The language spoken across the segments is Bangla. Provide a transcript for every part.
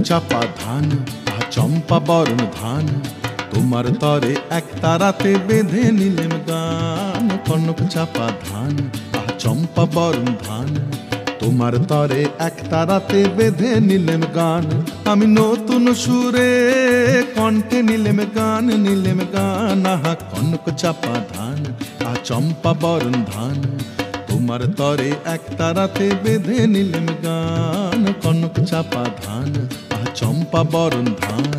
চাপা ধান চম্পা বরণ ধান তোমার তরে এক তারাতে বেঁধে নিলেম গান। কনক চাপা ধান চম্পা বরণ ধান তোমার তরে এক তারাতে বেঁধে নিলেম গান। আমি নতুন সুরে কণ্ঠে নিলেম গান কনক চাপা ধান চম্পা বরণ ধান তোমার তরে এক তারাতে বেঁধে নিলেম গান। কনক চাপা ধান চম্পা বরণ ধান।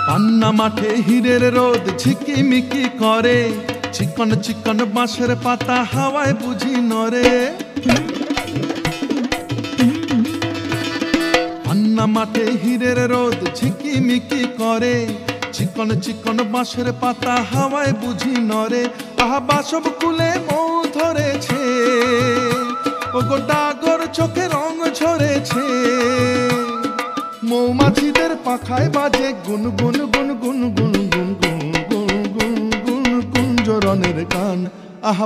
পান্না মাঠে হীরের রোদ ঝিকিমিকি করে, চিকন চিকন বাঁশের পাতা হাওয়ায় বুঝি নরে। পান্না মাঠে হীরের রোদ ঝিকিমিকি করে, চিকন চিকন বাঁশের পাতা হাওয়ায় বুঝি নরে। আহা বাসব কুলে মৌ ধরেছে, ও গো ডাগর চোখে রং ঝরেছে। মৌমাছিদের পাখায় বাজে গুন গুন গুন গুন গুন গুন গুন গুন গুন গুন কুঞ্জরনের গান। আহ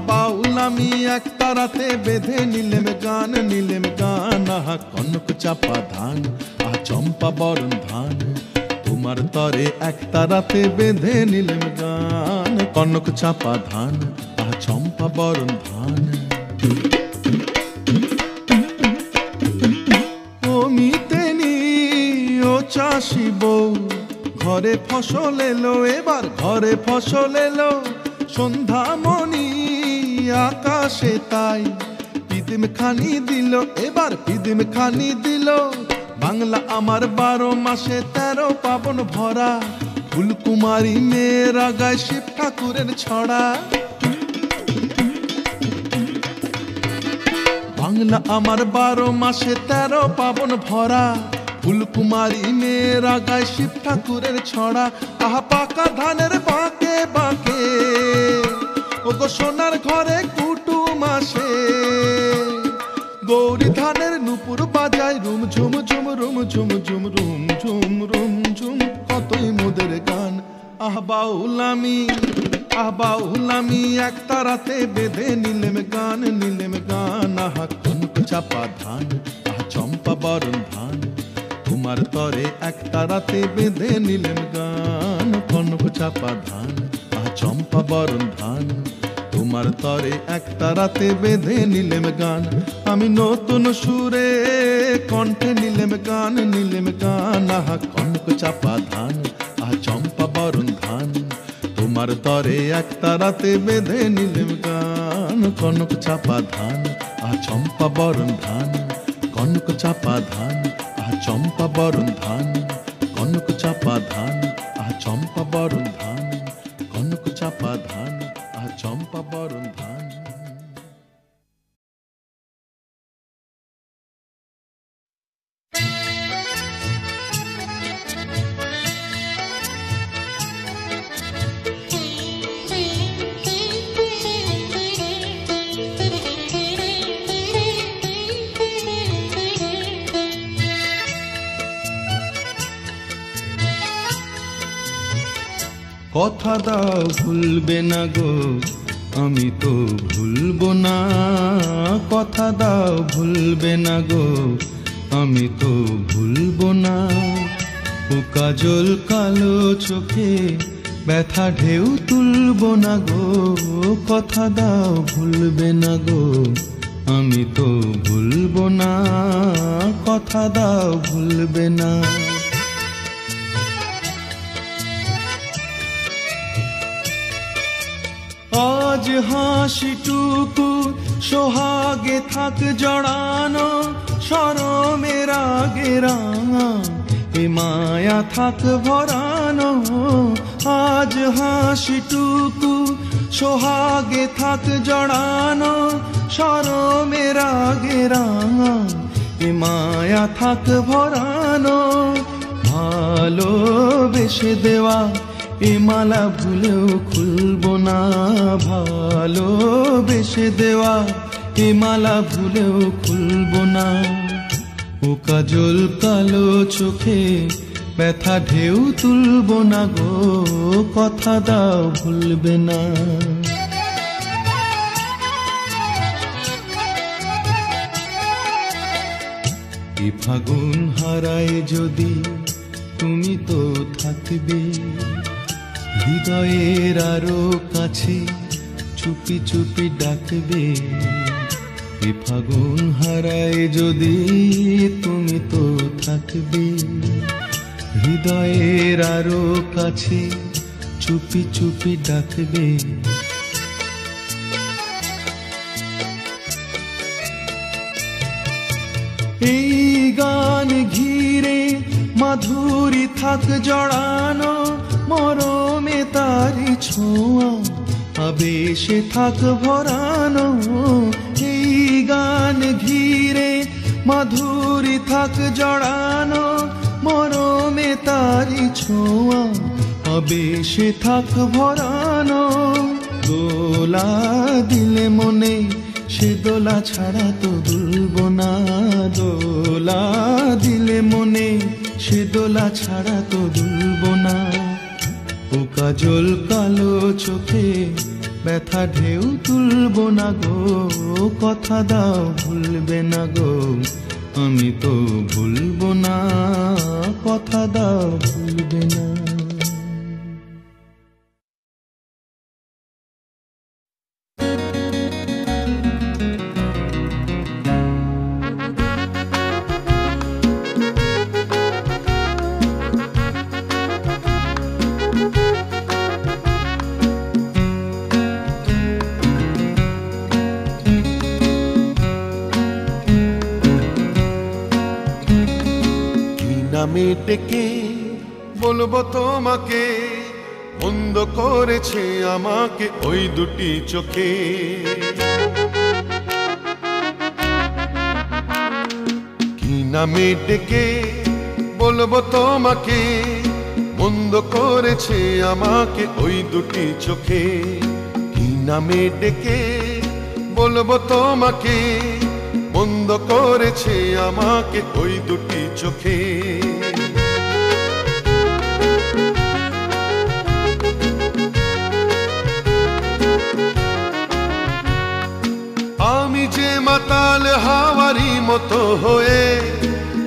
বাউলামি এক তারাতে বেঁধে নিলেম গান আহ কনক চাপা ধান চম্পা বরণ ধান তোমার তরে এক তারাতে বেঁধে নিলেম গান। কনক চাপা ধান চম্পা বরণ ধান। চাষি বউ ঘরে ফসল এলো, এবার ঘরে ফসল এলো। সন্ধ্যামণি আকাশে তাই পিদিম খানি দিল, এবার পিদিম খানি দিল। বাংলা আমার 12 মাসে 13 পাবন ভরা, ফুলকুমারী মেয়েরা গায় শিব ঠাকুরের ছড়া। বাংলা আমার 12 মাসে 13 পাবন ভরা, ফুলকুমারী মেয়েরা গায় শিব ঠাকুরের ছড়া। আহা পাকা ধানের বাঁকে বাঁকে, ও গো সোনার ঘরে কুটুম আসে। গৌরী ধানের নুপুর বাজায় রুম ঝুম ঝুম রুম ঝুম ঝুম রুম ঝুম রুম ঝুম কতই মোদের গান। আহ বাউলামি এক তারাতে বেঁধে নিলেম গান আহ কনক চাপা ধান চম্পা বরণ ধান তোমার তরে এক তারাতে বেঁধে নিলেম গান। কনক চাপা ধান চম্পা বরণ ধান তোমার তরে এক তারাতে বেঁধে নিলেম গান। আমি নতুন সুরে কণ্ঠে নিলেম গান আহ কনক চাপা ধান চম্পা বরণ ধান তোমার তরে এক তারাতে বেঁধে নিলেম গান। কনক চাপা ধান চম্পা বরণ ধান কনক চাপা ধান চম্পা বরণ ধান কনক চাপা ধান চম্পা বরণ ধান কনক চাপা ধান চম্পা বরণ ধান। কথা দাও ভুলবে না গো আমি তো ভুলবো না, কথা দাও ভুলবে না গো আমি তো ভুলবো না। ও কাজল কালো চোখে ব্যথা ঢেউ তুলবো না গো, কথা দাও ভুলবে না গো আমি তো ভুলবো না, কথা দাও ভুলবে না। আজ হাসিটুকু সোহাগে থাক জড়ানো, শরমের আগে রাঙা এ মায়া থাক ভরানো। আজ হাসিটুকু সোহাগে থাক জড়ানো, শরমের আগে রাঙা এ মায়া থাক ভরানো। ভালোবেসে দেওয়া এ মালা ভুলেও খুলবো না, ভালোবেসে দেওয়া এ মালা ভুলেও খুলবো না। ও ও কাজল কালো চোখে ব্যথা ঢেউ তুলব না গো, কথা দাও ভুলবে না। এ ফাগুন হারায় যদি তুমি তো থাকবে হৃদয়ের আরো কাছে, চুপি চুপি ডাকবে। এ ফাগুন হারায় যদি তুমি তো থাকবে হৃদয়ের আরো কাছে, চুপি চুপি ডাকবে। এই গান ঘিরে মাধুরী থাক জড়ানো, মরমে তারি ছোঁয়া আবেশে থাক ভরানো। এই গান ঘিরে মাধুরী থাক জড়ানো, মরমে তারি ছোঁয়া আবেশে থাক ভরানো। দোলা দিলে মনে সে দোলা ছাড়া তো দুলব না, দোলা দিলে মনে সে দোলা ছাড়া তো দুলব না। ও কাজল কালো চোখে ব্যথা ঢেউ তুলব না গো, কথা দাও ভুলবে না গো, আমি তো ভুলব না, কথা দাও ভুলবে না। নামে ডেকে বলবো তোমাকে, মন্দ করেছে আমাকে ওই দুটি চোখে। কি নামে ডেকে বলবো তোমাকে, মন্দ করেছে আমাকে ওই দুটি চোখে। কি নামে ডেকে বলবো তোমাকে, মন্দ করেছে আমাকে ওই দুটি চোখে। আমি যে মাতাল হাওয়ারি মতো হয়ে,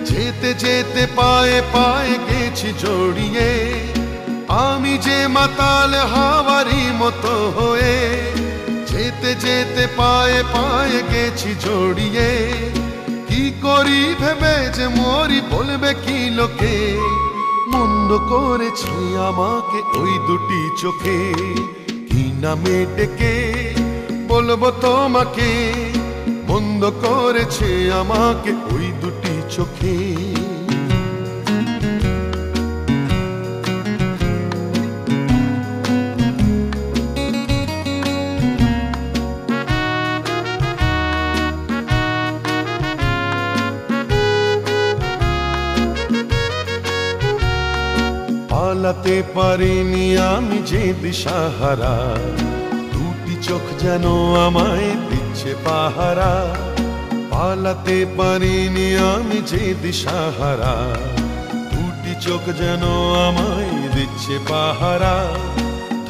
যেতে যেতে পায়ে পায়ে গেছি জড়িয়ে। আমি যে মাতাল হাওয়ারি মতো হয়ে, যেতে যেতে পায়ে পায়ে গেছি জড়িয়ে। কি করি ভেবে যে মরি, বলবে কি লোকে, মন্দ করেছি আমাকে ওই দুটি চোখে। কি নামে ডেকে বলবো তোমাকে, মন্দ করেছে আমাকে ওই দুটি চোখে। পালাতে পারিনি আমি যে দিশাহারা, দুটি চোখ যেন আমায় দিচ্ছে পাহারা। পালাতে পারিনি আমি যে দিশাহারা, দুটি চোখ যেন আমায় দিচ্ছে পাহারা।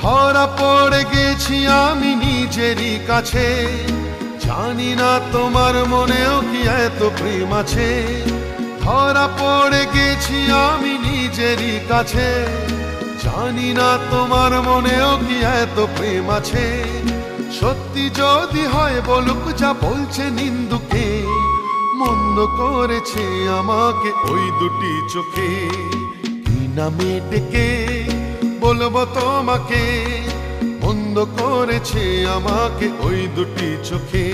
ধরা পড়ে গেছি আমি নিজেরই কাছে, জানি না তোমার মনেও কি এত প্রেম আছে। ধরা পড়ে গেছি আমি নিজেরই কাছে, জানি না তোমার মনেও কি এত প্রেম আছে। সত্যি যদি হয় বলুক যা বলছে নিন্দুকে, মন্দ করেছে আমাকে ওই দুটি চোখে। কি নামে ডেকে বলবো তোমাকে, মন্দ করেছে আমাকে ওই দুটি চোখে।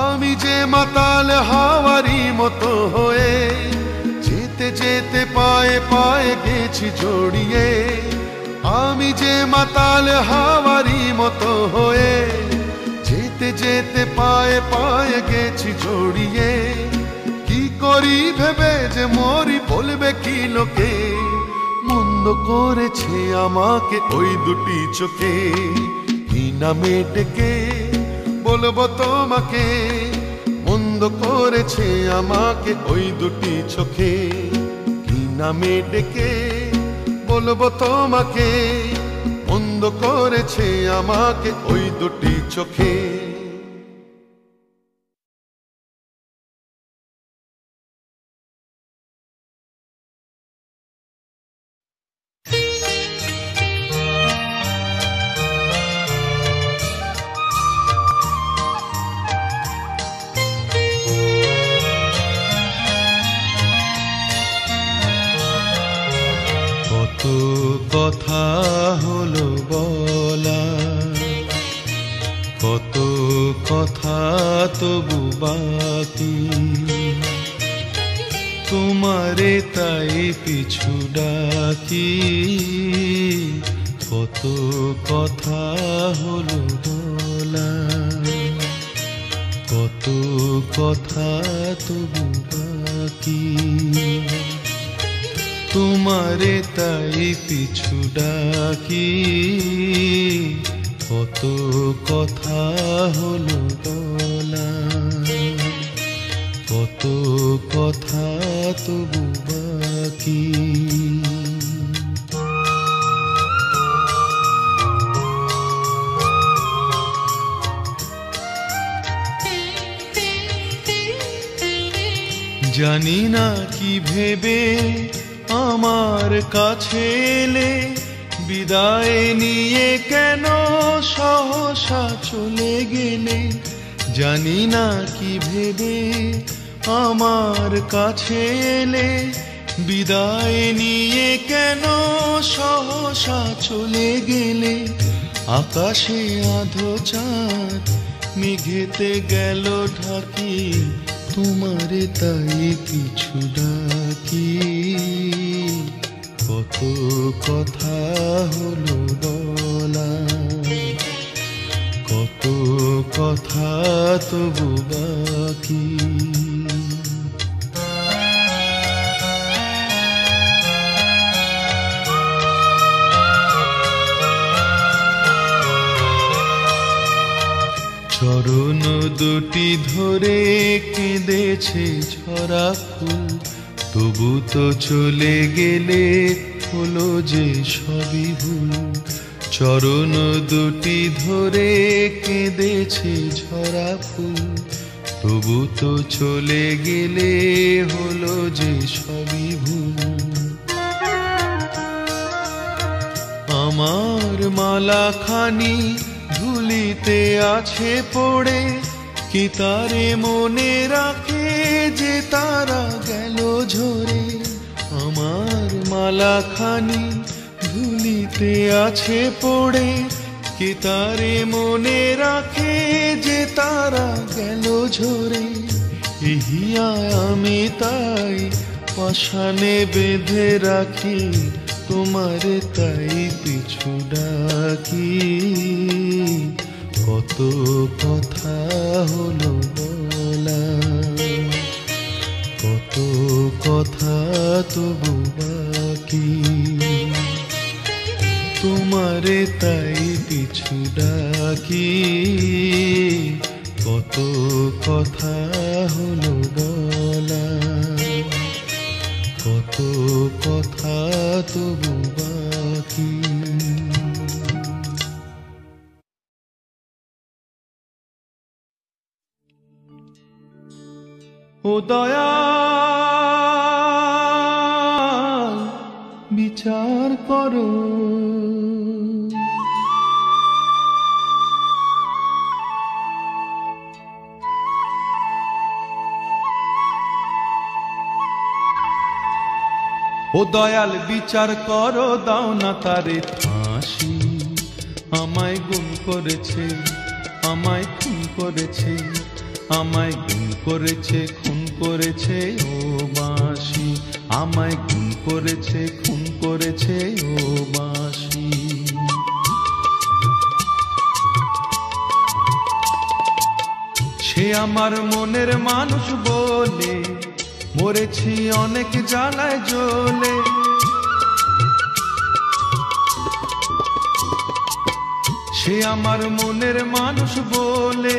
আমি যে মাতাল হাওয়ারি মতো হয়ে, যেতে যেতে পায়ে পায়ে গেছি জড়িয়ে। আমি যে মাতাল হাওয়ারি মতো হয়ে, যেতে যেতে পায়ে পায়ে গেছি জড়িয়ে। কি করি ভেবে যে মরি, বলবে কি লোকে, মন্দ করেছে আমাকে ওই দুটি চোখে। কি নামে ডেকে বলবো তোমাকে, মন্দ করেছে আমাকে ওই দুটি চোখে, কি নামে ডেকে বলবো তোমাকে, মন্দ করেছে আমাকে ওই দুটি চোখে। কত কথা হলো বলা, কত কথা তবু বাকি, তোমারে তাই পিছু ডাকি। কত কথা হলো বলা, কত কথা তবু বাকি, তোমারে তাই পিছু ডাকি। কত কথা হলো বলা, কত কথা তবু বাকি। জানি না কি ভেবে আমার কাছে এলে, বিদায় নিয়ে কেন সহসা চলে গেলে। জানি না কি ভেবে আমার কাছে এলে, বিদায় নিয়ে কেন সহসা চলে গেলে। আকাশে আধো চাঁদ মেঘেতে গেল ঢাকি, তোমারে তাই পিছু ডাকি। কত কথা হলো বলা, কত কথা তবু বাকি। চরণ দুটি ধরে কেঁদেছে ঝরা ফুল, তবু তো চলে গেলে হলো যে সবই ভুল। চরণ দুটি ধরে কেঁদেছে ঝরা ফুল, তবু তো চলে গেলে হলো যে সবই ভুল। আমার মালাখানি ধুলিতে আছে পড়ে, কি তারে মনে রাখে যে তারা গেল ঝরে। আমার মালাখানি ধুলিতে আছে পড়ে, কি তারে মনে রাখে যে তারা গেল ঝরে। ইহিয়া আমি তাই পাষাণে বেঁধে রাখি, তোমারে তাই পিছু ডাকি। কত কথা হলো বলা, কত কথা তবু বাকি, তোমারে তাই পিছু ডাকি। কত কথা হলো বলা, কত কথা তবু বাকি। ও দয়াল বিচার করো, ও দয়াল বিচার করো, দাও না তারে ফাঁসি। আমায় গুম করেছে, আমায় খুন করেছে, আমায় গুম করেছে, খুন করেছে ও বাঁশি। আমায় গুম করেছে, খুন করেছে ও বাঁশি। সে আমার মনের মানুষ বলে, মরেছি অনেক জ্বালায় জ্বলে। সে আমার মনের মানুষ বলে,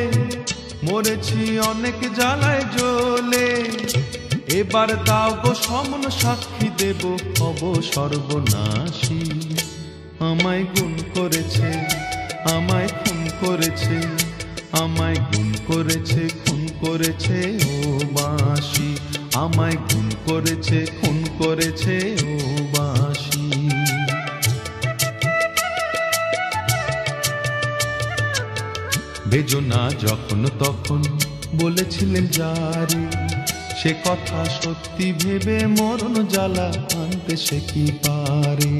মরেছি অনেক জ্বালায় জ্বলে, এবার দাও গো সমন সাক্ষী দেব হব সর্বনাশী। আমায় গুণ করেছে, আমায় খুন করেছে, আমায় গুণ করেছে, খুন করেছে ও বাঁশি। আমায় গুণ করেছে, খুন করেছে ও বাঁশি। বেজো না যখন তখন বলেছিলেন যারে, সে কথা সত্যি ভেবে মরণ জ্বালা আনতে সে কি পারে।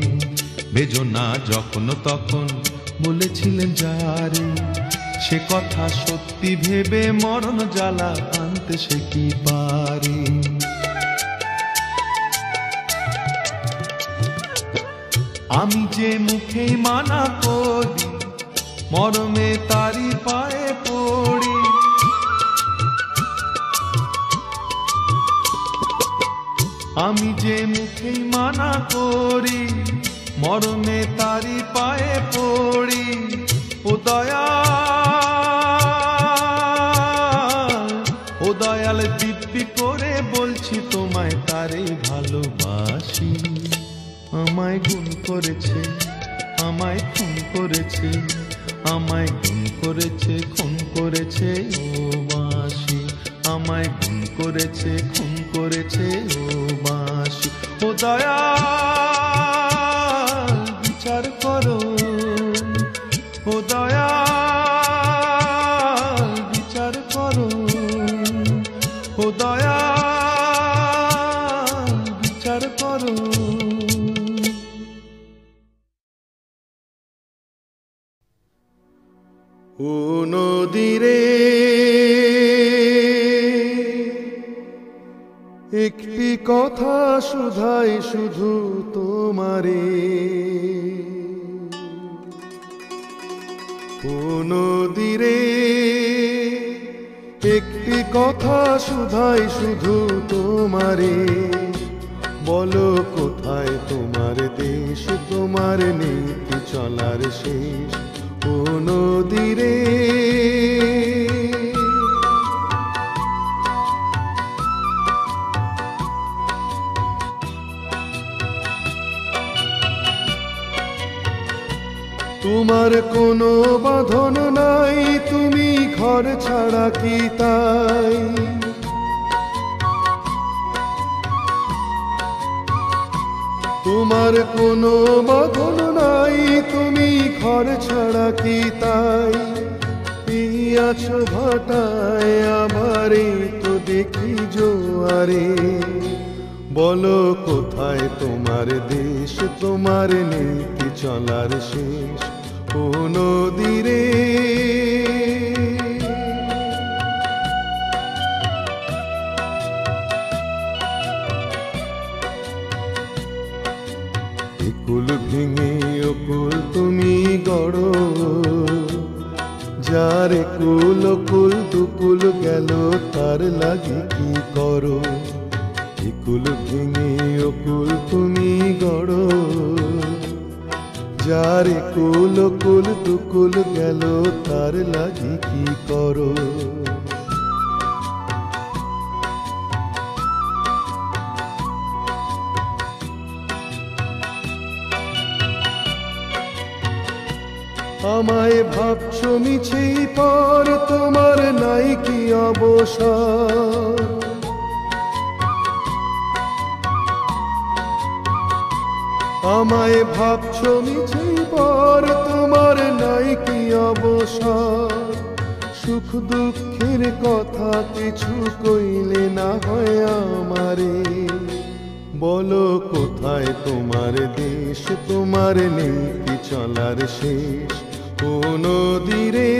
বেজো না যখন তখন বলেছিলেন যারে, সে কথা সত্যি ভেবে মরণ জ্বালা আনতে সে কি পারে। আমি যে মুখে মানা করি, মরমে তারি পায়ে পড়ি। আমি যে মুখে মানা করি, মরমে তারি পায়ে পড়ি। ও দয়াল, ও দয়াল দিব্যি করে বলছি তোমায় তারে ভালোবাসি। আমায় গুণ করেছে, আমায় খুন করেছে, আমায় গুণ করেছে, খুন করেছে ও বাঁশি। আমায় গুণ করেছে, খুন করেছে ও বাঁশি। ও দয়াল বিচার করো, ও দয়াল বিচার করো, ও দয়াল বিচার করো। ও নদীরে একটি কথা শুধাই শুধু তোমারে। ও নদীরে একটি কথা শুধাই শুধু তোমারে। বলো কোথায় তোমার দেশ, তোমার নীতি চলার শেষ। ও নদীরে তোমার কোনো বাঁধন নাই, তুমি ঘর ছাড়া কি তাই। তোমার কোনো বাঁধন নাই, তুমি ঘর ছাড়া কি তাই। আছো ভাটায় আমারে তো দেখি জোয়ারে। বলো কোথায় তোমার দেশ, তোমার নীতি চলার শেষ। ও নদীরে কুল ভেঙে অকুল তুমি গড়ো, যারে কুল কুল দুকুল গেল তার লাগে কি করো। কুল ভেঙে অকুল তুমি গড়ো, যারে কুল কুল দুকুল গেল তার লাগে কি করো। আমায় ভাবছো মিছি পর, তোমার নাই কি অবসর। আমায় ভাবছো মিছি পর, তোমার নাই কি অবসর। সুখ দুঃখের কথা কিছু কইলে না হয় আমারে। বলো কোথায় তোমার দেশ, তোমার নীতি চলার শেষ। ও নদীরে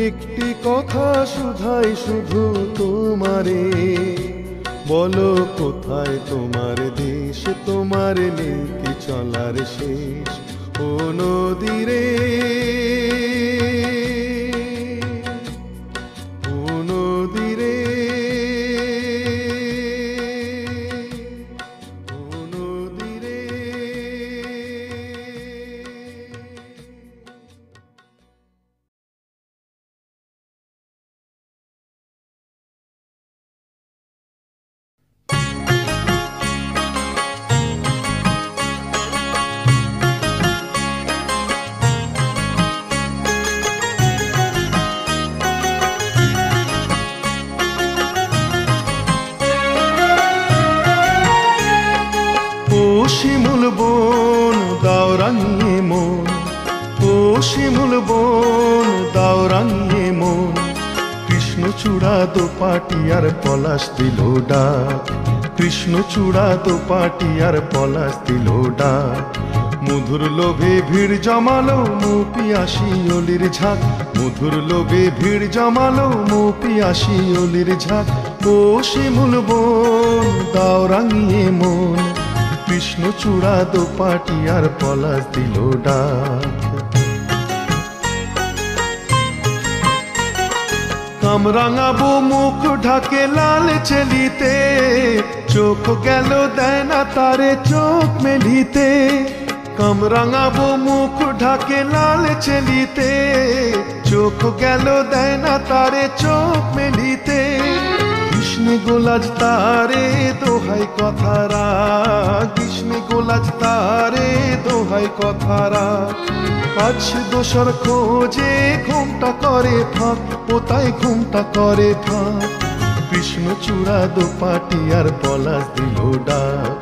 একটি কথা শুধাই শুধু তোমারে। বলো কোথায় তোমার দেশ, তোমার নীতি চলার শেষ। ও নদীরে রাঙিয়ে মন, ও শিমুল বন দাও রাঙিয়ে মন। কৃষ্ণচূড়া দোপাটি আর পলাশ দিল ডাক, কৃষ্ণচূড়া দোপাটি আর পলাশ দিল ডাক। মধুর লোভে ভিড় জমালো মৌ পিয়াসী অলির ঝাঁক, মধুর লোভে ভিড় জমালো মৌ পিয়াসী অলির ঝাঁক। ও শিমুল বন দাও রাঙিয়ে মন, কৃষ্ণচূড়া দোপাটি আর পলাশ দিল ডাক। কামরাঙাবো মুখ ঢাকে লাল চেলিতে, চোখ গেল দেয় না তারে চোখ মেলিতে। কামরাঙাবো মুখ ঢাকে লাল চেলিতে, চোখ গেল দেয় না তারে চোখ মেলিতে। কৃষ্ণে গোলাজ তারে দোহাই কথারা, কৃষ্ণে গোলাজ তারে দোহাই কথারা। আজ দোসর খোঁজে ঘুমটা করে ফাঁক, পোতায় ঘুমটা করে ফাঁক। কৃষ্ণচূড়া দোপাটি আর পলাশ দিল ডাক,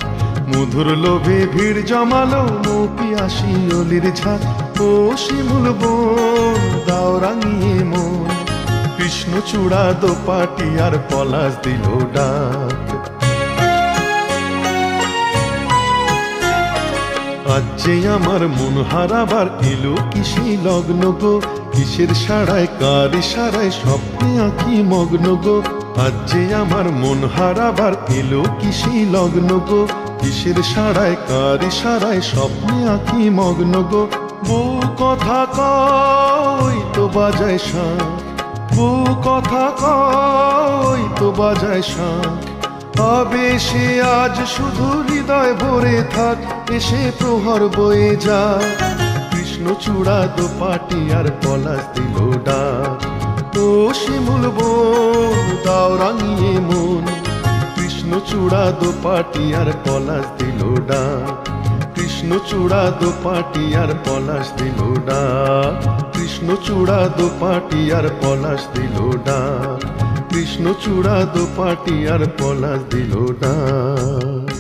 মধুর লোভে ভিড় জমালো মৌ পিয়াসী অলির ঝাঁক। ও শিমুল বন দাও রাঙিয়ে মন, কৃষ্ণচূড়া দোপাটি আর পলাশ দিল ডাক। আজ যে আমার মন হারাবার এলো কিসে লগ্ন গো, কিসের সারায় কার ইশারায় স্বপ্নে আঁকি মগ্ন গো। আজ যে আমার মন হারাবার এলো কিসে লগ্ন গো, কিসের সারায় কার ইশারায় স্বপ্নে আঁকি মগ্ন গো। বউ কথা কই তো বাজায় শাঁখ, বউ কথা কই তো বাজায় শাঁখ। আবেশে আজ শুধু হৃদয় ভরে থাক, এসে প্রহর বয়ে যা। কৃষ্ণচূড়া দোপাটি আর পলাশ দিল ডাক, ও শিমুল বন দাও রাঙিয়ে মন। কৃষ্ণচূড়া দোপাটি আর পলাশ দিল ডাক, কৃষ্ণচূড়া দোপাটি আর পলাশ দিল ডাক। কৃষ্ণচূড়া দোপাটি আর পলাশ দিল ডাক, কৃষ্ণচূড়া দোপাটি আর পলাশ দিল ডাক।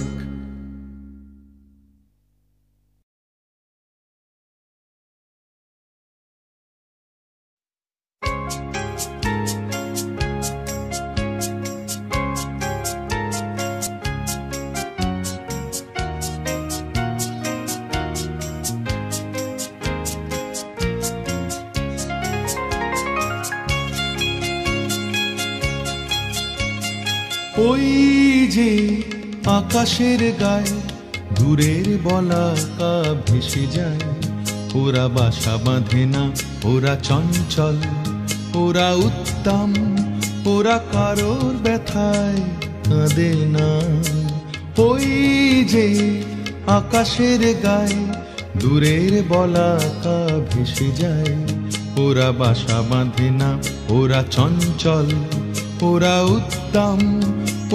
ওই যে আকাশের গায়ে দূরের বলাকা ভেসে যায়, ওরা বাসা বাঁধে না, ওরা চঞ্চল, ওরা উত্তম, ওরা কারোর ব্যথায় কাঁদে না। ওই যে আকাশের গায়ে দূরের বলাকা ভেসে যায়, ওরা বাসা বাঁধে না, ওরা চঞ্চল, ওরা উত্তম,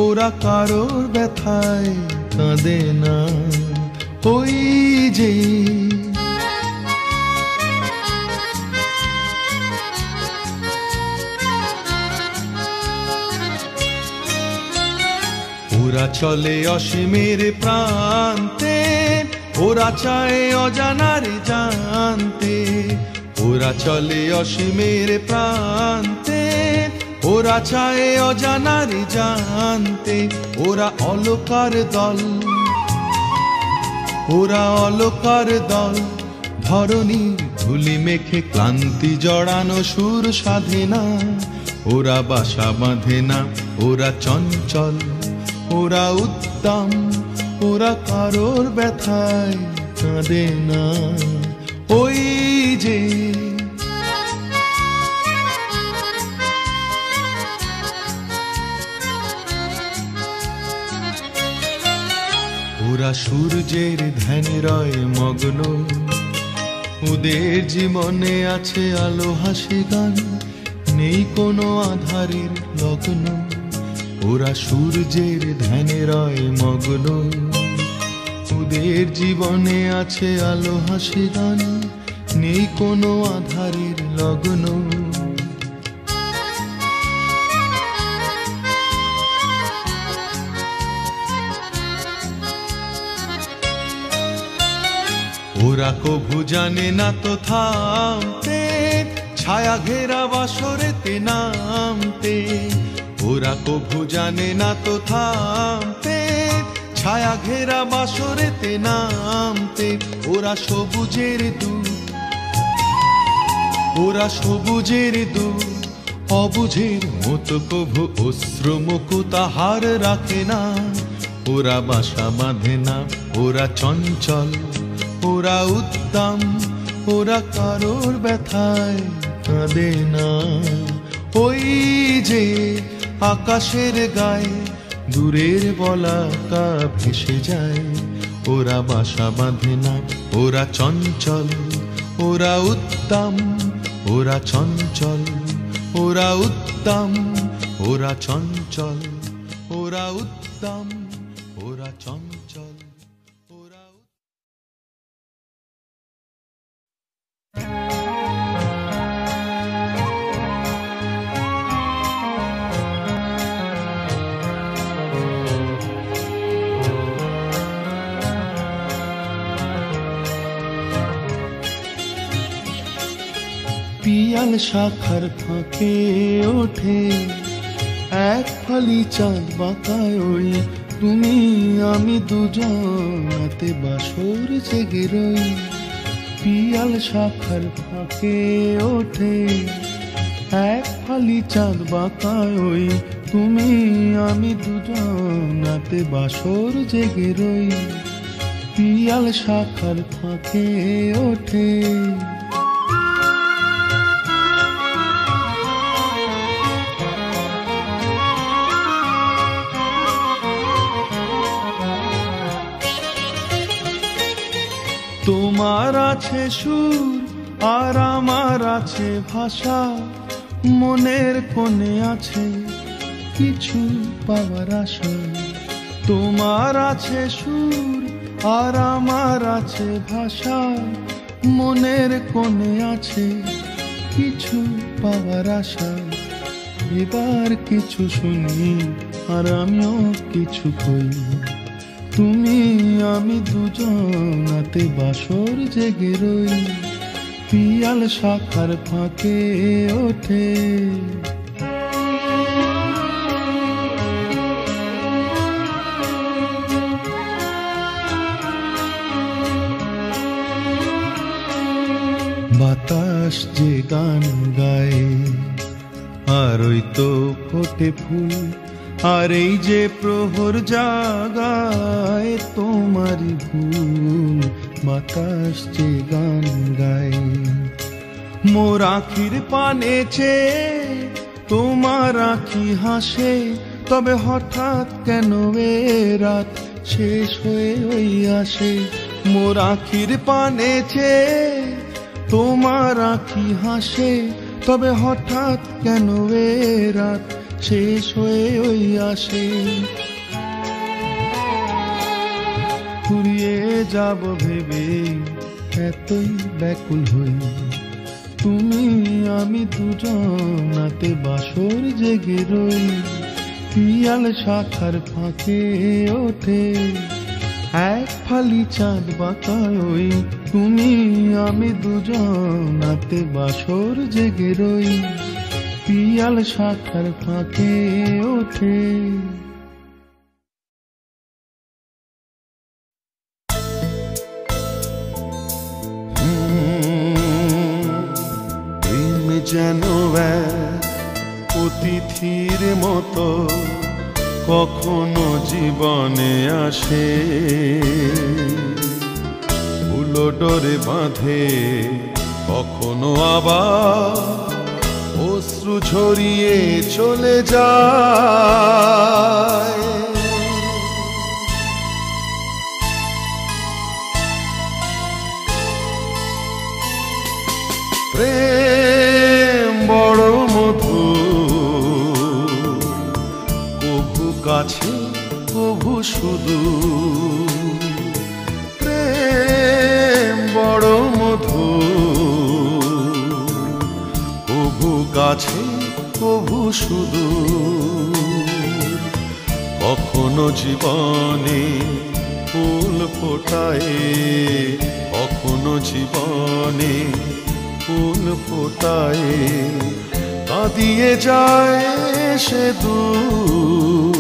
ওরা কারোর ব্যথায় কাঁদে না। ওই যে ওরা চলে অসীমের প্রান্তে, ওরা চায় অজানার জানতে। ওরা চলে অসীমের প্রান্তে, ওরা চায় অজানার জানতে। ওরা অলকার দল, ওরা অলকার দল, ধরণী ধুলি মেখে ক্লান্তি জড়ানো সুর সাধে না। ওরা বাসা বাঁধে না, ওরা চঞ্চল, ওরা উত্তম, ওরা কারোর ব্যথায় কাঁদে না। ওই যে ওরা সূর্যের ধ্যানে রয় মগ্ন, ওদের জীবনে আছে আলো হাসি গান, নেই কোনো আধারের লগ্ন। ওরা সূর্যের ধ্যানে রয় মগ্ন, ওদের জীবনে আছে আলো হাসি গান, নেই কোনো আধারের লগ্ন। ওরা কভু জানে না তো থামতে, ছায়া ঘেরা বাসরেতে নামতে। ওরা কভু জানে না তো থামতে, ছায়া ঘেরা বাসরেতে নামতে। ওরা সবুজের দূত, ওরা সবুজের দূত, অবুঝের মতো কভু অশ্র মুকুতাহার রাখে না। ওরা বাসা বাঁধে না, ওরা চঞ্চল, ওরা উদ্দাম, ওরা কারোর ব্যথায় কাঁদে না। ওই যে আকাশের গায়ে দূরের বলাকা ভেসে যায়, ওরা বাসা বাঁধে না, ওরা চঞ্চল, ওরা উদ্দাম, ওরা চঞ্চল, ওরা উদ্দাম, ওরা চঞ্চল, ওরা উদ্দাম, ওরা চঞ্চল, ওরা। পিয়াল শাখার ফাঁকে ওঠে এক ফালি চাঁদ বাঁকায়, ওই তুমি আমি দুজনাতে বাসর জেগে রই। পিয়াল শাখার ফাঁকে ওঠে এক ফালি চাঁদ বাঁকায়, ওই তুমি আমি দুজনাতে বাসর জেগে রই। পিয়াল শাখার ফাঁকে ওঠে। তোমার আছে সুর আর আমার আছে ভাষা, মনের কোণে আছে কিছু পাওয়ার আশা। তোমার আছে সুর আর আমার আছে ভাষা, মনের কোণে আছে কিছু পাওয়ার আশা। এবার কিছু শুনি আর আমিও কিছু কই, তুমি আমি দুজনাতে বাসর জেগে রই। পিয়াল শাখার ফাঁকে ওঠে। বাতাস যে গান গায় আর ওই তো ফোটে ফুল, আর এই যে প্রহর জাগায় তোমারই ভুল। বাতাস যে গান গায় মোর আখির পানে চেয়ে তোমার আখি হাসে, তবে হঠাৎ কেন এ রাত শেষ হয়ে ওই আসে। মোর আখির পানে চেয়ে তোমার আখি হাসে, তবে হঠাৎ কেন এ রাত শেষ হয়ে ওই আসে। ফুরিয়ে যাব ভেবে এতই ব্যাকুল হই, তুমি আমি দুজনাতে বাসর জেগে রই। পিয়াল শাখার ফাঁকে ওঠে এক ফালি চাঁদ বাঁকায়, ওই তুমি আমি দুজনাতে বাসর জেগে রই। পিয়াল শাখার ফাঁকে ওঠে। প্রেম যেন অতিথির মতো কখনো জীবনে আসে, উলো ডোরে বাঁধে কখনো আবার অশ্রু ঝরিয়ে চলে যায়। প্রেম বড় মধুর, কভু কাছে কভু সুদূর। প্রেম বড় মধুর, কভু কাছে কভু সুদূর। কখনো জীবনে ফুল ফোটায় কখনো জীবনে ফুল ফোটায় কাঁদিয়ে যায় সে দূর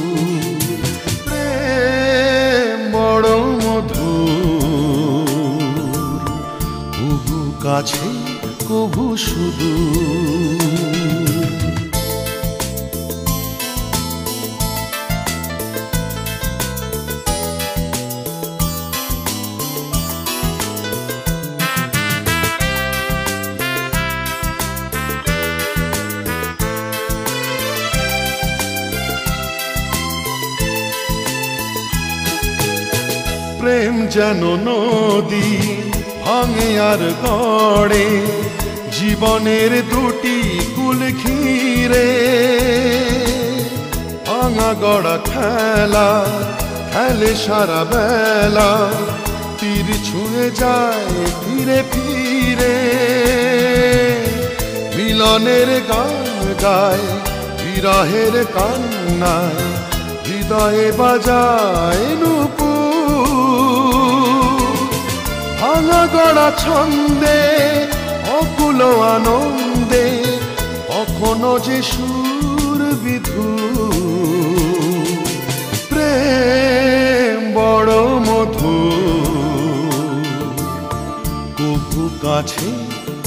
প্রেম বড় মধুর কভু কাছে কভু সুদূর প্রেম যেন নদী ভাঙে আর গড়ে জীবনের দুটি কুল ঘিরে ভাঙা গড়া খেলা খেলে সারা বেলা তীর ছুঁয়ে যায় ফিরে ফিরে মিলনের গান গায় বিরহের কান্নায় হৃদয়ে বাজায় নূপুর ভাঙা গড়া ছন্দে অকুল আনন্দে কখনো যে সুর বিধুর প্রেম বড় মধুর কভু কাছে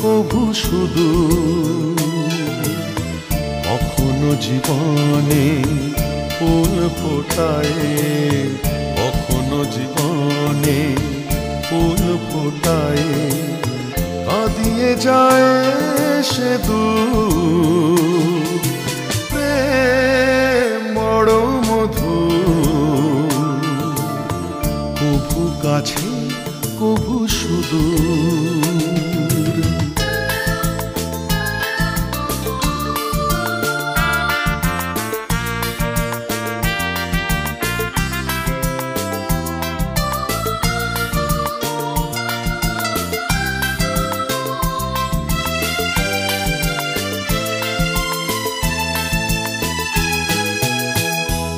কভু সুদূর কখনো জীবনে ফুল ফোটায় কখনো জীবনে ফুল ফোটায় কাঁদিয়ে যায় সে দূর প্রেম বড় মধুর কভু কাছে কভু সুদূর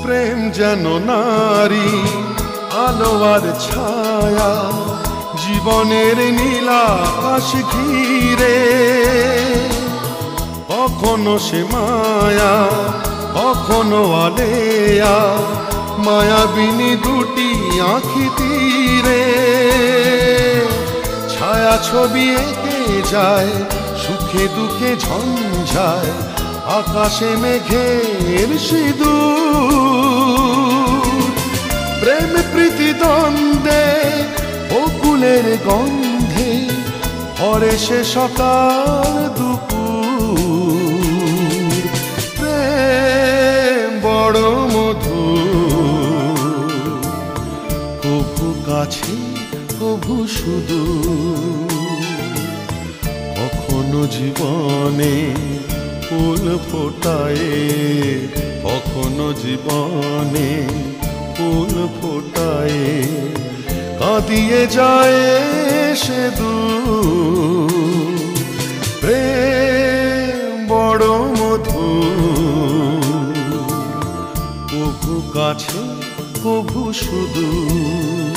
প্রেম যেন নারী আলো আর ছায়া জীবনের নীলা আকাশ ঘিরে কখনো সে মায়া কখনো আলেয়া মায়াবিনী দুটি আঁখি তীরে ছায়া ছবি এঁকে যায় সুখে দুঃখে ঝঞ্ঝায় আকাশে মেঘের সিঁদুর প্রেম প্রীতি দ্বন্দ্বে বকুলের গন্ধে হরে সে সকাল দুপুর প্রেম বড় মধুর কভু কাছে কভু সুদূর কখনো জীবনে ফুল ফোটায় কখনো জীবনে ফুল ফোটায় কাঁদিয়ে যায় সে দূর প্রেম বড় মধুর কভু কাছে কভু সুদূর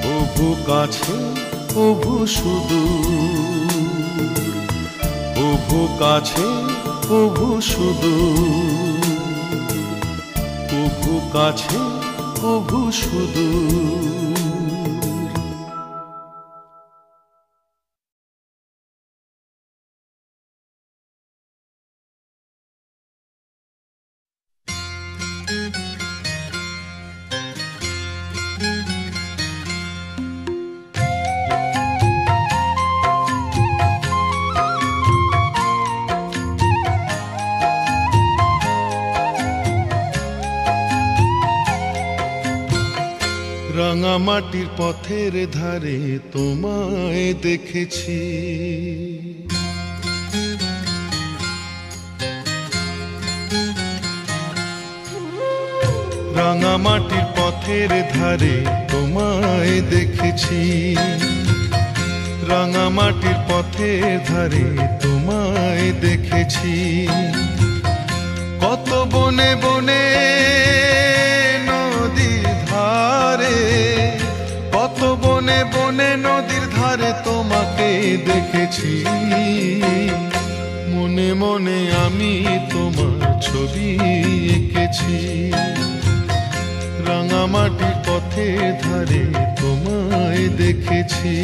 কভু কাছে কভু সুদূর কভু কাছে কভু সুদূর কভু কাছে কভু সুদূর রাঙা মাটির পথের ধারে তোমায় দেখেছি রাঙা মাটির পথের ধারে তোমায় দেখেছি রাঙা মাটির পথের ধারে তোমায় দেখেছি কত বনে বনে নদীর ধারে দেখেছি, মনে মনে আমি তোমার ছবি এঁকেছি। রাঙামাটির পথের ধারে তোমায় দেখেছি।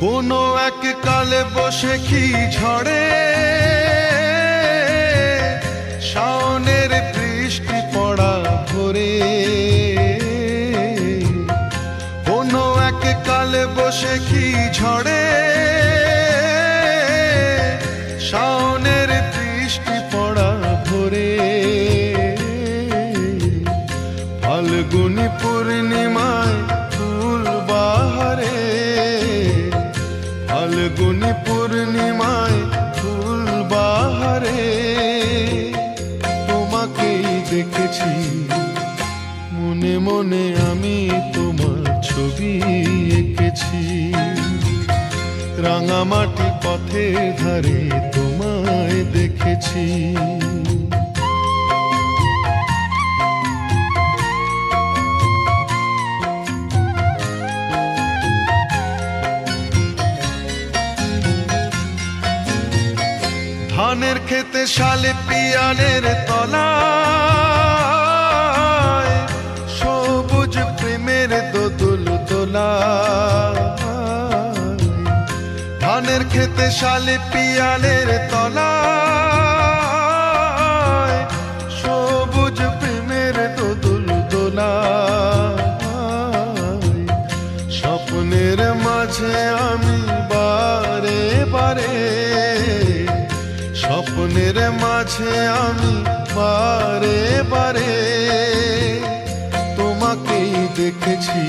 কোনো এক কালে বসে কি ঝড়ে শাওনের বৃষ্টি পড়া ভোরে, কোনো এক কালে বসে কি ঝড়ে শাওনের বৃষ্টি পড়া ভোরে, ফাল্গুনি পূর্ণিমায় ফুল বাহারে, ফাল্গুনি পূর্ণিমায় ফুল বাহারে তোমাকেই দেখেছি, মনে মনে আমি তোমার ছবি এঁকেছি। রাঙামাটি পথের ধারে তোমায় দেখেছি। ধানের খেতে শালে পিয়ালের তলায় সবুজ প্রেমের দোদুল দোলায়, ধানের খেতে শালে পিয়ালের তলায় সবুজ প্রেমের দোদুল দোলায়, স্বপ্নের মাঝে আমি বারে বারে, স্বপ্নের মাঝে আমি বারে বারে তোমাকেই দেখেছি,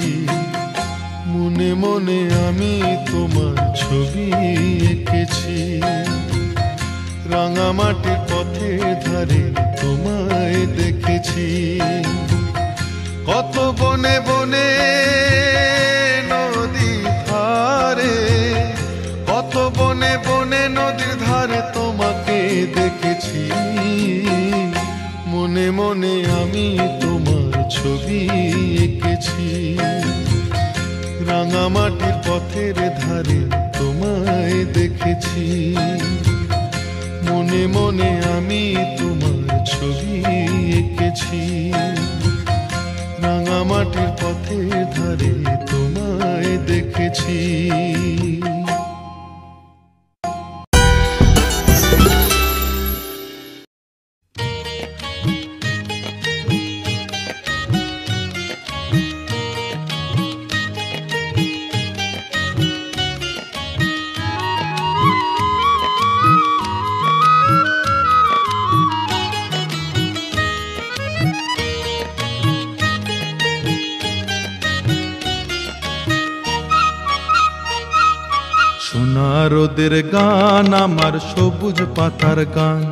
মনে মনে আমি তোমার ছবি এঁকেছি। রাঙামাটির পথের ধারে তোমায় দেখেছি। কত বনে বনে নদী ধারে, কত বনে বনে নদীর ধারে তোমাকে দেখেছি, মনে মনে আমি তোমার ছবি এঁকেছি। রাঙামাটির পথের ধারে তোমায় দেখেছি, মনে মনে আমি তোমার ছবি এঁকেছি। রাঙামাটির পথের ধারে তোমায় দেখেছি। সোনা রোদের গান আমার সবুজ পাতার গান,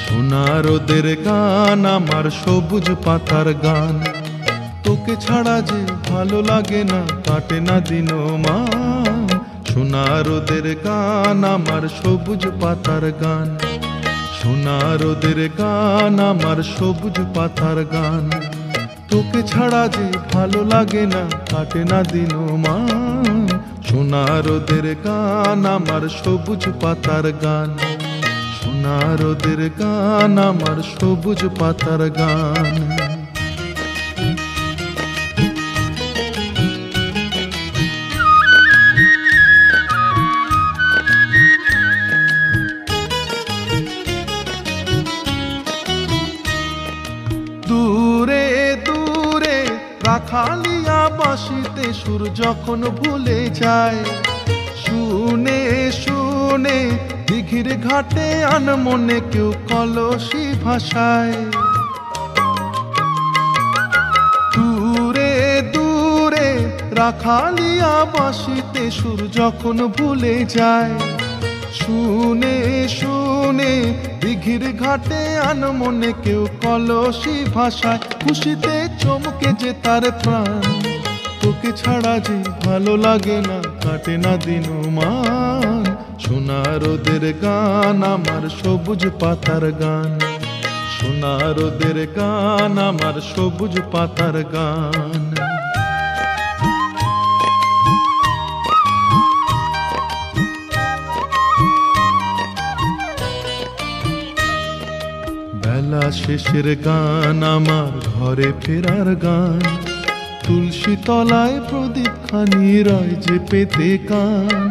সোনা রোদের গান আমার সবুজ পাতার গান, তোকে ছাড়া যে ভালো লাগে না কাটে না দিন মান। সোনা রোদের গান আমার সবুজ পাতার গান, সোনা রোদের গান আমার সবুজ পাতার গান, তোকে ছাড়া যে ভালো লাগে না কাটে না দিন মান। সোনা রোদের গান আমার সবুজ পাতার গান, সোনা রোদের গান আমার সবুজ পাতার গান। দূরে দূরে রাখালিয়া বাঁশিতে সুর যখন ভুলে যায়, শুনে শুনে দিঘির ঘাটে আনমনে কেউ কলসি ভাষায়। দূরে দূরে রাখালিয়া বাঁশিতে সুর যখন ভুলে যায়, শুনে শুনে দিঘির ঘাটে আনমনে কেউ কলসি ভাষায়। খুশিতে চমকে যে তার প্রাণ, তোকে ছাড়া যে ভালো লাগে না কাটে না দিন মান। সোনা রোদের গান আমার সবুজ পাতার গান, সোনা রোদের গান আমার সবুজ পাতার গান। বেলা শেষের গান আমার ঘরে ফেরার গান, তুলসী তলায় প্রদীপ খানি রয় যে পেতে কান।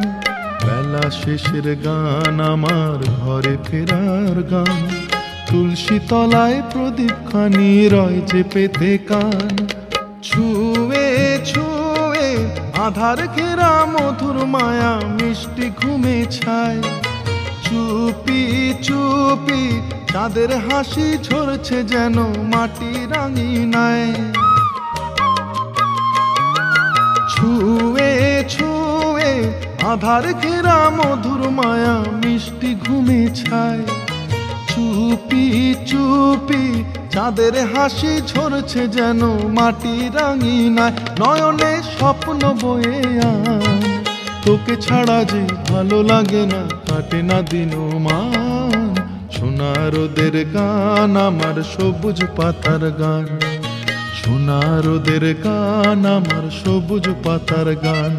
বেলা শেষের গান আমার ঘরে ফেরার গান, তুলসী তলায় প্রদীপ খানি রয় যে পেতে কান। ছুঁয়ে ছুঁয়ে আধার ঘেরা মধুর মায়া মিষ্টি ঘুমে ছায়, চুপি চুপি চাঁদের হাসি ঝরছে যেন মাটি রাঙিনায়। ছুঁয়ে ছুঁয়ে আধার ঘেরা মধুর মায়া মিষ্টি ঘুমে ছায়, চুপি চুপি চাঁদের হাসি ঝরছে যেন মাটি রাঙিনায়। নয়নে স্বপ্ন বয়ে আন, তোকে ছাড়া যে ভালো লাগে না, কাটে না দিন মান। সোনা রোদের গান আমার সবুজ পাতার গান, সোনা রোদের গান আমার সবুজ পাতার গান।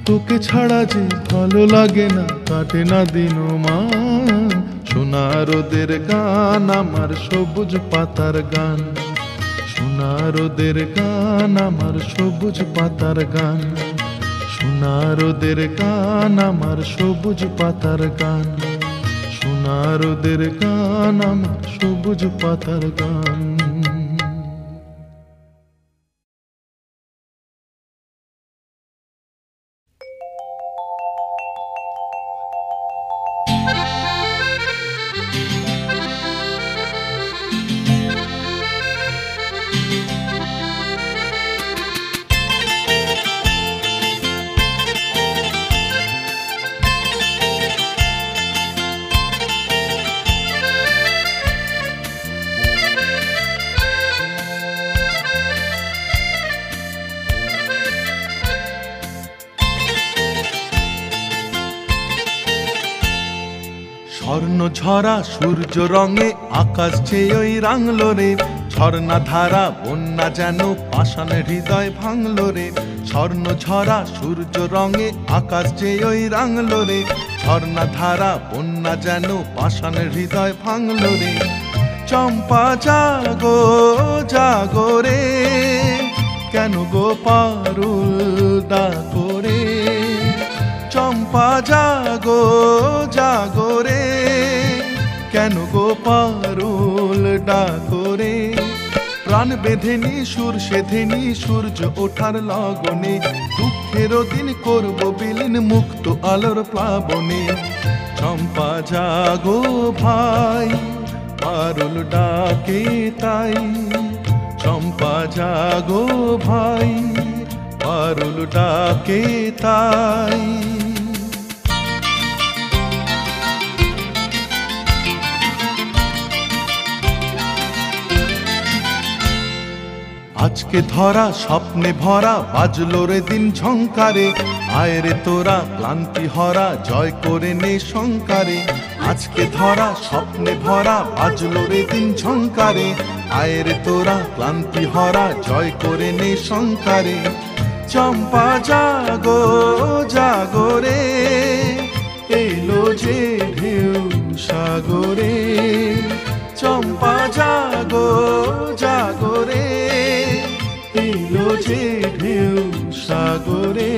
তোকে ছাড়া যে ভালো লাগে না, কাটে না দিন মান। সোনা রোদের গান আমার সবুজ পাতার গান, সোনা রোদের গান আমার সবুজ পাতার গান, সোনা রোদের গান আমার সবুজ পাতার গান, সোনা রোদের গান আমার সবুজ পাতার গান। স্বর্ণ ঝরা সূর্য রঙে আকাশ চেয়ে ওই রাঙলো রে, ঝর্ণা ধারা বন্যা যেন পাষাণ হৃদয় ভাঙলো রে। স্বর্ণ ঝরা সূর্য রঙে আকাশ চেয়ে ওই রাঙলো রে, ঝর্ণা ধারা বন্যা যেন পাষাণ হৃদয় ভাঙলো রে। চম্পা জাগো জাগো রে, কেন গো পারুল ডাকো রে। চম্পা জাগো জাগো রে, কেন গো পারুল ডাকো রে। প্রাণ বেঁধেনি সুর সেধেনি সূর্য ওঠার লগনে, দুঃখের দিন করব বিলীন মুক্ত আলোর প্লাবনে। চম্পা জাগো ভাই, পারুল ডাকে তাই। চম্পা জাগো ভাই, পারুল ডাকে তাই। আজকে ধরা স্বপ্নে ভরা বাজলো রে দিন ঝংকারে, আয় রে তোরা ক্লান্তি হরা জয় করে নে শঙ্কারে। আজকে ধরা স্বপ্নে ভরা বাজলো রে দিন ঝংকারে, আয় রে তোরা ক্লান্তি হরা জয় করে নে শঙ্কারে। চম্পা জাগো জাগো রে, এলো যে ঢেউ সাগরে। চম্পা জাগো জাগো রে, এলো যে ঢেউ সাগরে।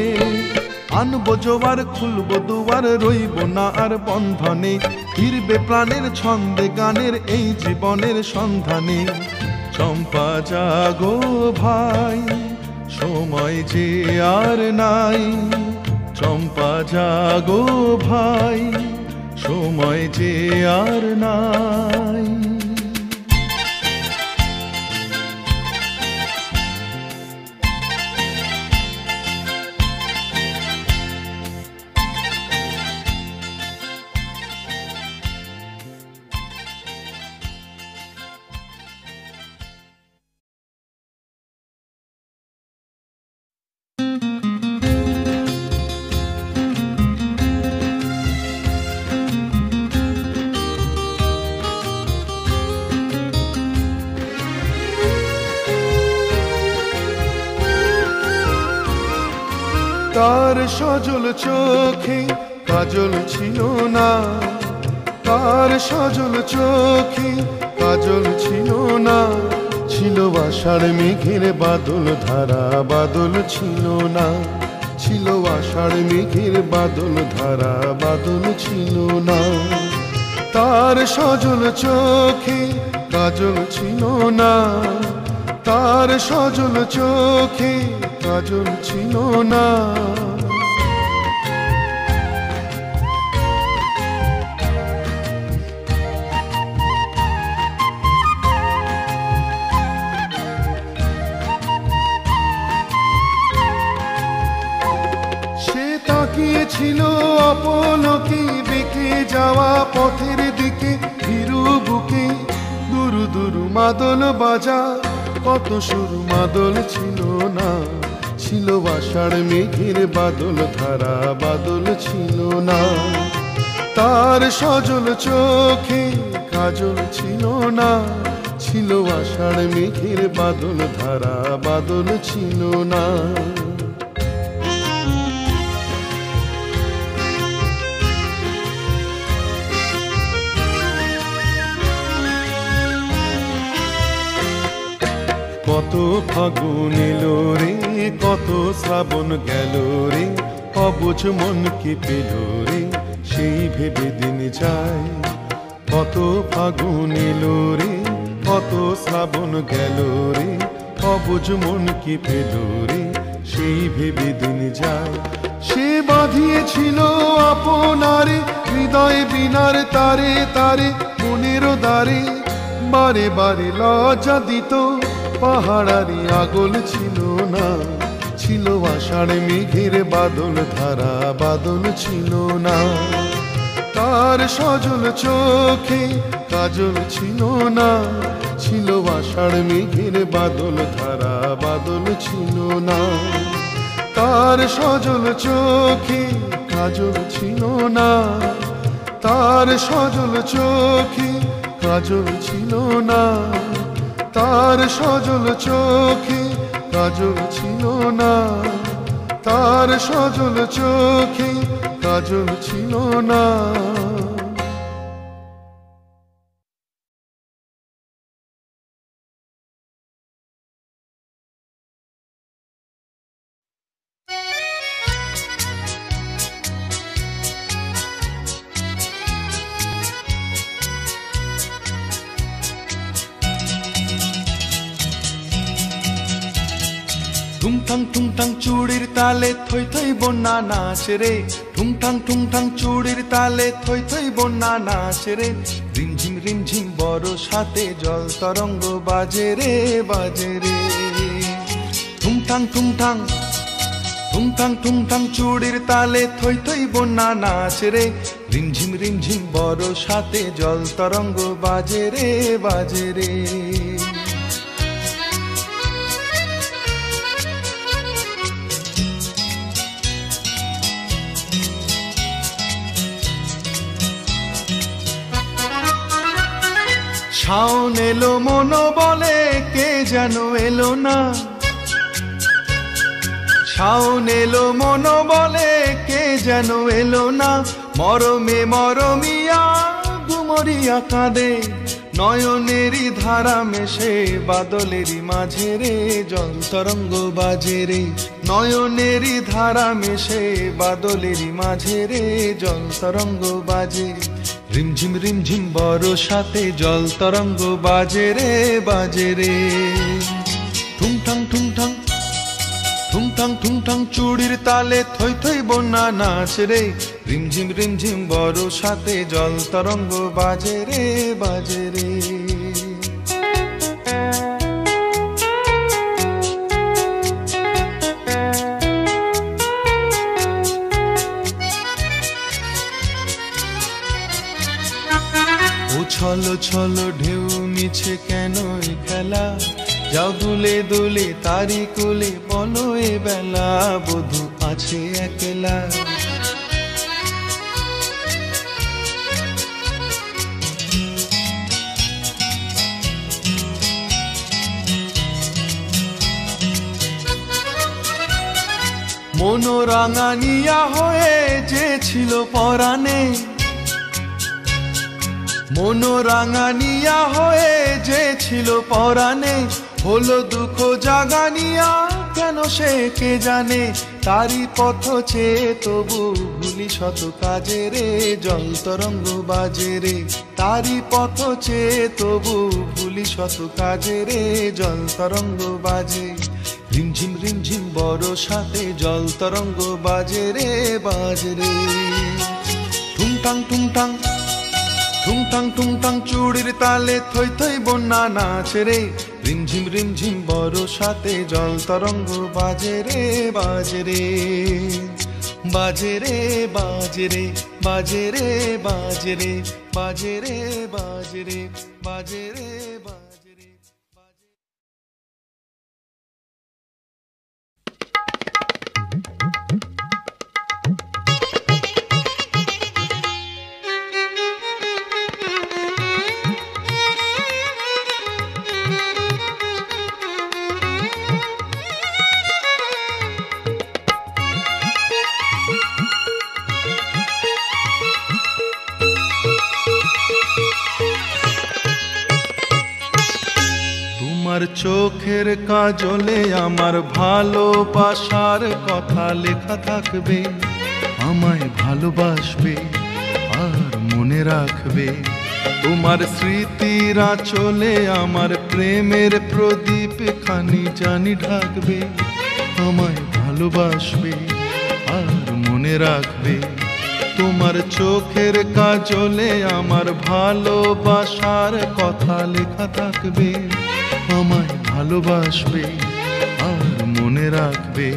আনবো জোয়ার খুলবো দুয়ার, রইব না আর বন্ধনে, ফিরবে প্রাণের ছন্দে গানের এই জীবনের সন্ধানে। চম্পা জাগো ভাই, সময় যে আর নাই। চম্পা জাগো ভাই, সময় যে আর নাই। তার সজল চোখে কাজল ছিল না, তার সজল চোখে কাজল ছিল না, ছিল আষাঢ় মেঘের বাদল ধারা, বাদল ছিল না, ছিল আষাঢ় মেঘের বাদল ধারা, বাদল ছিল না। তার সজল চোখে কাজল ছিল না, তার সজল চোখে কাজল ছিল না। সে তাকিয়েছিল অপলকে বেঁকে যাওয়া পথের দিকে, ভীরু বুকে দুরু দুরু মাদল বাজা, কত সুর মাদল ছিল না, ছিল আষাঢ় মেঘের বাদল ধারা, বাদল ছিল না। তার সজল চোখে কাজল ছিল না, ছিল আষাঢ় মেঘের বাদল ধারা, বাদল ছিল না। কত ফাগুন এলো রে, কত শ্রাবণ গেল রে, অবুঝ মন কি পেল রে, সেই ভেবে দিন যায়। কত ফাগুন এলো রে, কত শ্রাবণ গেল রে, অবুঝ মন কি পেল রে, সেই ভেবে দিন যায়। সে বাঁধিয়েছিল আপনারে হৃদয় বিনার তারে, তারে মনের দ্বারে, বারে বারে লজ্জা দিত, পাহাড়ারি আগল ছিল না, ছিল আষাঢ় মেঘের বাদল ধারা, বাদল ছিল না। তার সজল চোখে কাজল ছিল না, ছিল আষাঢ় মেঘের বাদল ধারা, বাদল ছিল না। তার সজল চোখে কাজল ছিল না, তার সজল চোখে কাজল ছিল না, তার সজল চোখে কাজল ছিল না, তার সজল চোখে কাজল ছিল না। ঠুংঠাং ঠুংঠাং চুড়ির তালে থই থই বন্যা নাচ রে, ঠুংঠাং ঠুংঠাং চুড়ির তালে থই থই বন্যা নাচ রে, রিমঝিম রিমঝিম বরসাতে জল তরঙ্গ বাজে রে, বাজে রে। ঠুংঠাং ঠুংঠাং ঠুংঠাং ঠুংঠাং চুড়ির তালে থই থই বন্যা নাচ রে, রিমঝিম রিমঝিম বরসাতে জল তরঙ্গ বাজে রে, বাজে রে। শাওন এলো মন বলে কে যেন এলো না, শাওন এলো মন বলে কে যেন এলো না, মরমে মরমিয়া গুমরিয়া কাঁদে, নয়নেরই ধারা মেশে বাদলেরই মাঝে রে, জল তরঙ্গ বাজে রে, নয়নেরই ধারা মেশে বাদলেরই মাঝে রে, জল তরঙ্গ বাজে। রিমঝিম রিমঝিম বরসাতে জল তরঙ্গ বাজে রে, বাজে রে। ঠুংঠাং ঠুংঠাং ঠুংঠাং ঠুংঠাং চুড়ির তালে থই থই বন্যা নাচ রে, রিমঝিম রিমঝিম বরসাতে জল তরঙ্গ বাজে রে, বাজে রে। ছলো ছলো ঢেউ মিছে কেন এ খেলা, যাও দুলে দুলে তারি কোলে, বলো এ বেলা বধূ আছে একলা। মনোরাঙানিয়া হয়ে যে ছিল পরাণে, মনোরাঙানিয়া হয়ে যে ছিল পরাণে, হলো দুঃখ জাগানিয়া কেন সে কে জানে। তারি পথ চেয়ে তবু ভুলি শত কাজে রে, জল তরঙ্গ বাজে রে। তারি পথ চেয়ে তবু ভুলি শত কাজে রে, জল তরঙ্গ বাজে। রিমঝিম রিমঝিম বরসাতে জল তরঙ্গ বাজে রে, বাজে রে। ঠুংটাং ঠুংটাং ঠুংটাং ঠুংটাং চুড়ির তালে থই থই বন্যা নাচে রে। রিমঝিম রিমঝিম বরসাতে জল তরঙ্গ বাজে রে, বাজে রে। বাজে রে বাজে রে, বাজে রে বাজে রে, বাজে রে বাজে রে, বাজে রে বাজে রে। তোমার চোখের কাজলে আমার ভালোবাসার কথা লেখা থাকবে। আমায় ভালোবাসবে আর মনে রাখবে। তোমার স্মৃতিরা চলে আমার প্রেমের প্রদীপ খানি জানি ঢাকবে। আমায় ভালোবাসবে আর মনে রাখবে। তোমার চোখের কাজলে আমার ভালোবাসার কথা লেখা থাকবে। আমায় ভালোবাসবে আর মনে রাখবে।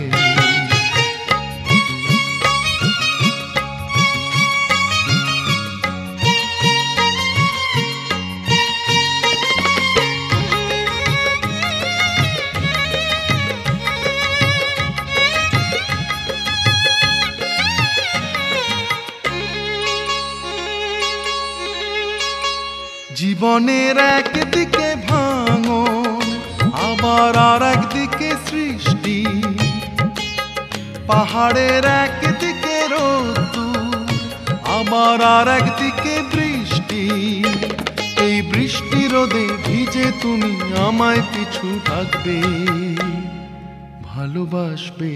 জীবনের একদিকে ভাঙন আবার আর একদিকে সৃষ্টি। পাহাড়ের একদিকে রোদ্দুর আবার আর একদিকে বৃষ্টি। এই বৃষ্টি রোদে ভিজে তুমি আমায় পিছু থাকবে। ভালোবাসবে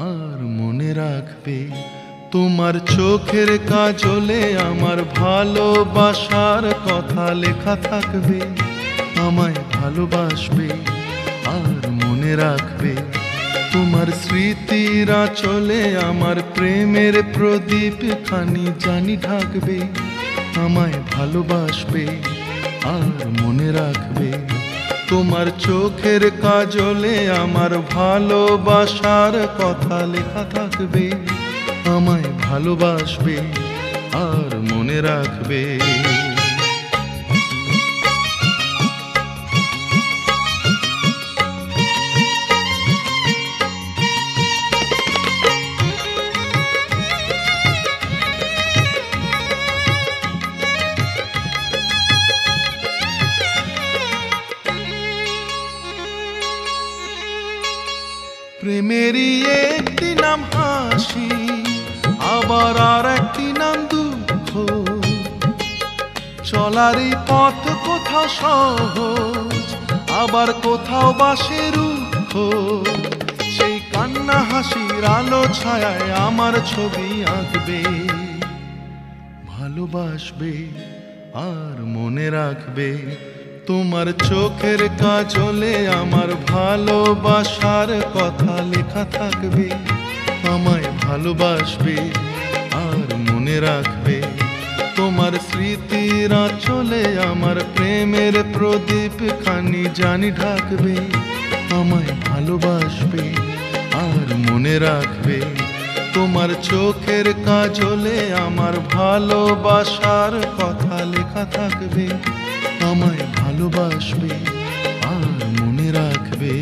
আর মনে রাখবে। তোমার চোখের কাজলে আমার ভালোবাসার কথা লেখা থাকবে। আমায় ভালোবাসবে আর মনে রাখবে। তোমার স্মৃতিরা চলে আমার প্রেমের প্রদীপ খানি জানি ঢাকবে। আমায় ভালোবাসবে আর মনে রাখবে। তোমার চোখের কাজলে আমার ভালোবাসার কথা লেখা থাকবে। আমায় ভালোবাসবে আর মনে রাখবে। প্রেমেরই একটি নাম হাসি আবার আর একটি নাম দুঃখ। চলারই পথ কোথাও সহজ আবার কোথাও বাসে রুক্ষ। সেই কান্না হাসির আলো ছায়ায় আমার ছবি আঁকবে। ভালোবাসবে আর মনে রাখবে। তোমার চোখের কাজলে আমার ভালোবাসার কথা লেখা থাকবে। আমায় ভালোবাসবে আর মনে রাখবে। তোমার স্মৃতিরা চলে আমার প্রেমের প্রদীপ খানি জানি ঢাকবে। আমায় ভালোবাসবে আর মনে রাখবে। তোমার চোখের কাজলে আমার ভালোবাসার কথা লেখা থাকবে। আমায় ভালোবাসবে আর মনে রাখবে।